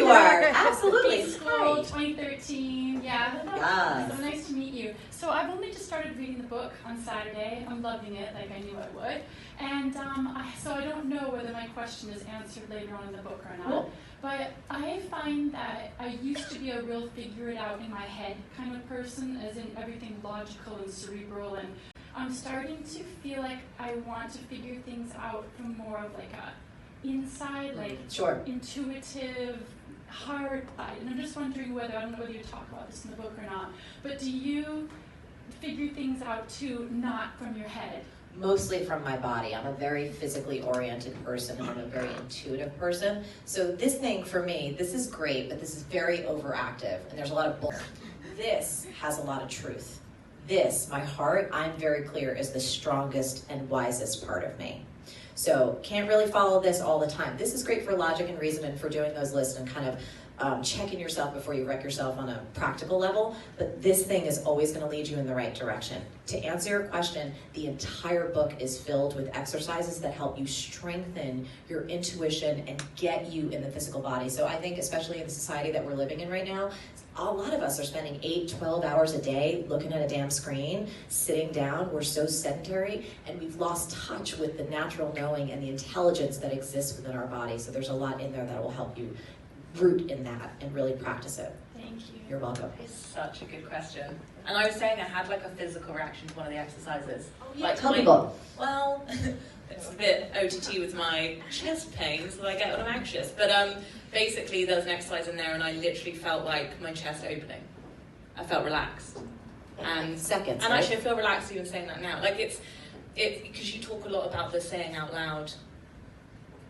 you are. Absolutely. School, 2013. Yeah. Yes. So nice to meet you. So I've only just started reading the book on Saturday. I'm loving it, like I knew I would. And so I don't know whether my question is answered later on in the book or not. Cool. But I find that I used to be a real figure it out in my head kind of person, as in everything logical and cerebral, and I'm starting to feel like I want to figure things out from more of like a inside, like Sure. intuitive, heart side. And I'm just wondering whether, I don't know whether you talk about this in the book or not, but do you figure things out too, not from your head? Mostly from my body. I'm a very physically oriented person, and I'm a very intuitive person. So this thing for me, this is great, but this is very overactive, and there's a lot of bull. This has a lot of truth. This, my heart, I'm very clear, is the strongest and wisest part of me. So can't really follow this all the time. This is great for logic and reason and for doing those lists and kind of checking yourself before you wreck yourself on a practical level, but this thing is always going to lead you in the right direction. To answer your question, the entire book is filled with exercises that help you strengthen your intuition and get you in the physical body. So I think, especially in the society that we're living in right now, a lot of us are spending 8, 12 hours a day looking at a damn screen, sitting down. We're so sedentary, and we've lost touch with the natural knowing and the intelligence that exists within our body. So there's a lot in there that will help you root in that and really practice it. Thank you. You're welcome. It's such a good question. And I was saying I had like a physical reaction to one of the exercises. Oh, yeah. Like Tell people. Well, it's a bit OTT with my chest pains that I get when I'm anxious. But basically there was an exercise in there and I literally felt like my chest opening. I felt relaxed. And seconds. And right? actually I feel relaxed even saying that now. Like it's because you talk a lot about the saying out loud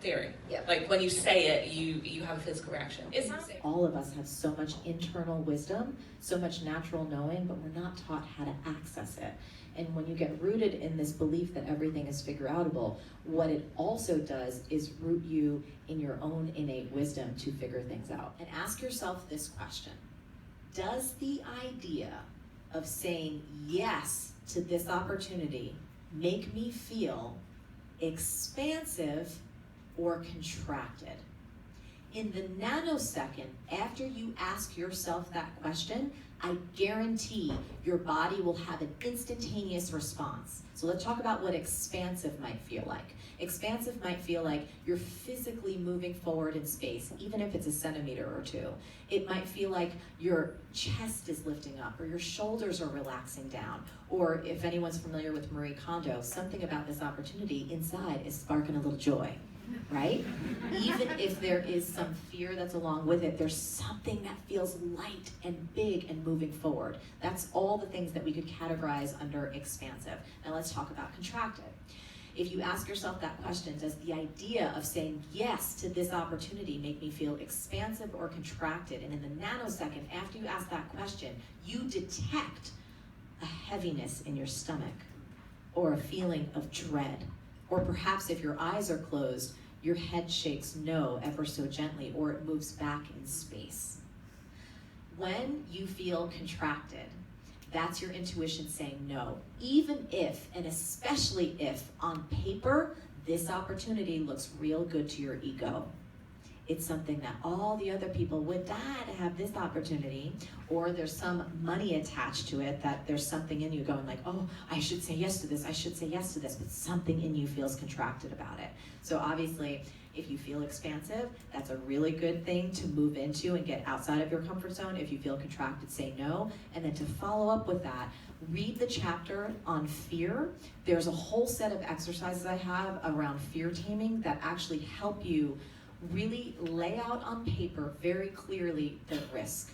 theory. Yeah. Like when you say it, you have a physical reaction. It's all of us have so much internal wisdom, so much natural knowing, but we're not taught how to access it. And when you get rooted in this belief that everything is figureoutable, what it also does is root you in your own innate wisdom to figure things out. And ask yourself this question: does the idea of saying yes to this opportunity make me feel expansive or contracted? In the nanosecond after you ask yourself that question, I guarantee your body will have an instantaneous response. So let's talk about what expansive might feel like. Expansive might feel like you're physically moving forward in space, even if it's a centimeter or two. It might feel like your chest is lifting up, or your shoulders are relaxing down, or if anyone's familiar with Marie Kondo, something about this opportunity inside is sparking a little joy. Right? Even if there is some fear that's along with it, there's something that feels light and big and moving forward. That's all the things that we could categorize under expansive. Now let's talk about contracted. If you ask yourself that question, does the idea of saying yes to this opportunity make me feel expansive or contracted? And in the nanosecond after you ask that question, you detect a heaviness in your stomach or a feeling of dread. Or perhaps if your eyes are closed, your head shakes no ever so gently, or it moves back in space. When you feel contracted, that's your intuition saying no. Even if, and especially if, on paper, this opportunity looks real good to your ego. It's something that all the other people would die to have this opportunity, or there's some money attached to it, that there's something in you going like, oh, I should say yes to this, I should say yes to this, but something in you feels contracted about it. So obviously, if you feel expansive, that's a really good thing to move into and get outside of your comfort zone. If you feel contracted, say no. And then to follow up with that, read the chapter on fear. There's a whole set of exercises I have around fear taming that actually help you really lay out on paper very clearly the risk,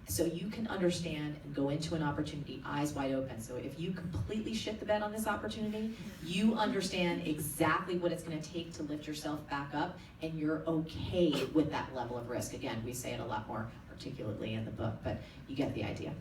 so you can understand and go into an opportunity eyes wide open. So if you completely shit the bed on this opportunity, you understand exactly what it's going to take to lift yourself back up, and you're okay with that level of risk. Again, we say it a lot more articulately in the book, but you get the idea.